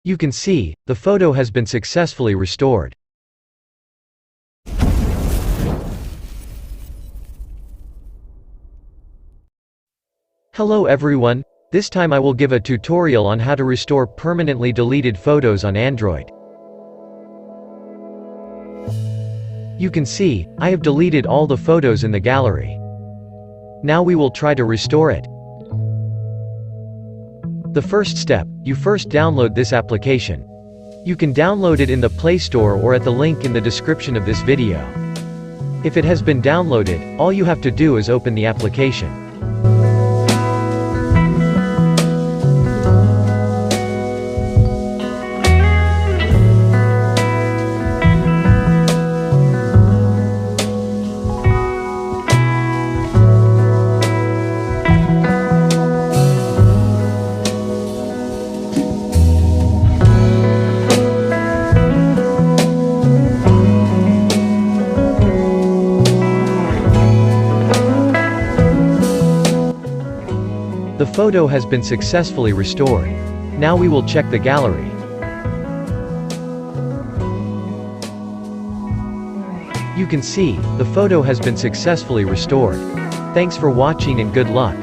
You can see, the photo has been successfully restored. Hello everyone, this time I will give a tutorial on how to restore permanently deleted photos on Android. You can see, I have deleted all the photos in the gallery. Now we will try to restore it. The first step, you first download this application. You can download it in the Play Store or at the link in the description of this video. If it has been downloaded, all you have to do is open the application. The photo has been successfully restored. Now we will check the gallery. You can see, the photo has been successfully restored. Thanks for watching and good luck.